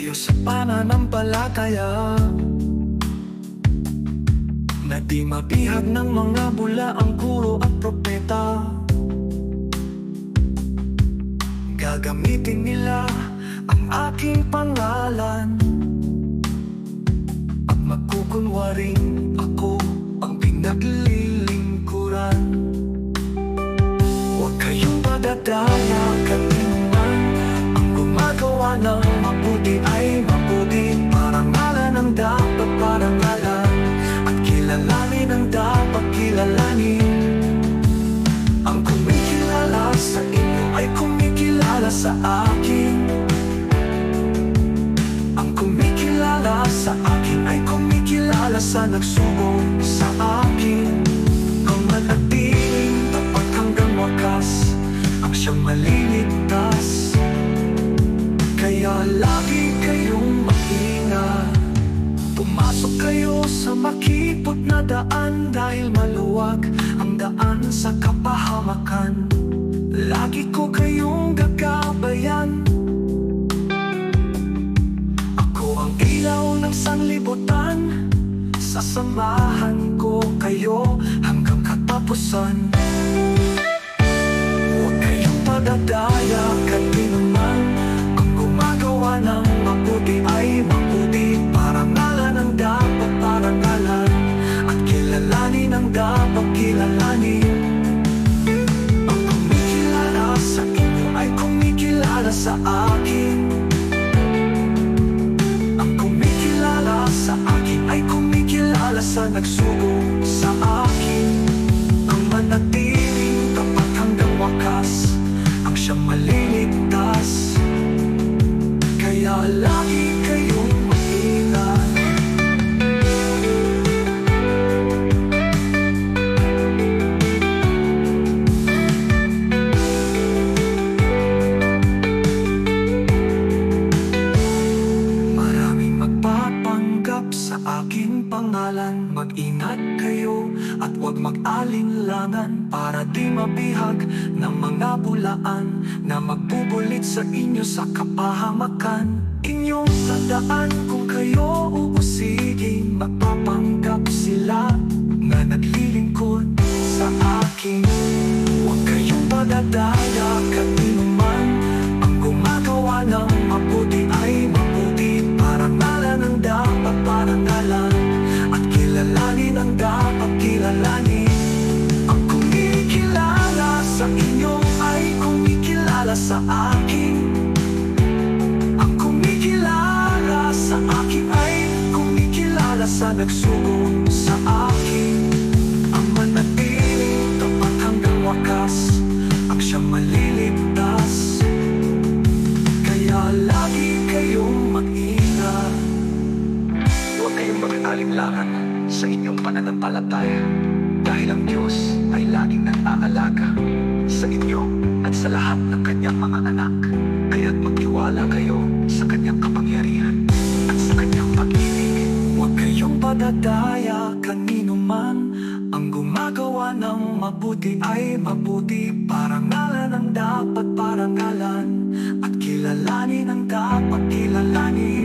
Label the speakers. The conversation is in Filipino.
Speaker 1: tayo sa pananampalataya na di mabihag ng mga bulaang guro at propeta. Gagamitin nila ang aking pangalan at magkukunwaring ako ang pinaglilingkuran. Huwag kayong madadaya, kanino man ang gumagawa ng mabuti ay mabuti. Parangalan ang dapat parangalan at kilalanin ang dapat kilalanin. Ang kumikilala sa inyo ay kumikilala sa akin. Ang kumikilala sa akin ay kumikilala sa nagsubong sa akin. Ang manatiling tapat hanggang wakas ang siyang maliligtas. Kaya lagi kayong mag-ingat. Pumasok kayo sa makipot na daan dahil maluwag ang daan sa kapahamakan. Lagi ko kayong gagabayan. Ako ang ilaw ng sanlibutan. Sasamahan ko kayo hanggang katapusan. Huwag kayong madadaya, kanino man ang gumagawa ng mabuti ay mabuti. Parangalan ang dapat parangalan at kilalanin ang dapat kilalanin. Ang kumikilala sa inyo ay kumikilala sa akin. Ang kumikilala sa akin ay kumikilala sa nagsubong sa akin. Ang manatiling tapat hanggang wakas ang siyang maliligtas. Kaya lagi kayong mag-ingat. Maraming magpapanggap sa aking pangalan. Mag-ingat kayo at huwag mag-alinlangan, para di mabihag ng mga bulaan na magbubulit sa inyo sa kapahamakan. Inyong tandaan, kung kayo uusigin, magpapanggap sila na naglilingkod sa akin. Huwag kayong madadaya, kanino man ang gumagawa ng mabuti ay mabuti. Parangalan ang dapat parangalan at kilalanin ang dapat kilalanin. Ang kumikilala sa inyo ay kumikilala sa akin. Ang kumikilala sa akin ay kumikilala sa nagsubong sa akin. Ang manatiling tapat hanggang wakas ang siyang maliligtas. Kaya lagi kayong mag-ingat. Huwag kayong mag-alinlangan sa inyong pananampalataya, dahil ang Diyos ay laging nag-aalaga sa inyo at sa lahat ng kanyang mga anak. Kaya't magtiwala kayo sa kanyang kapangyarihan at sa kanyang pag-ibig. Huwag kayong padadaya, kanino man ang gumagawa ng mabuti ay mabuti. Parangalan ang dapat parangalan at kilalanin ang dapat kilalanin.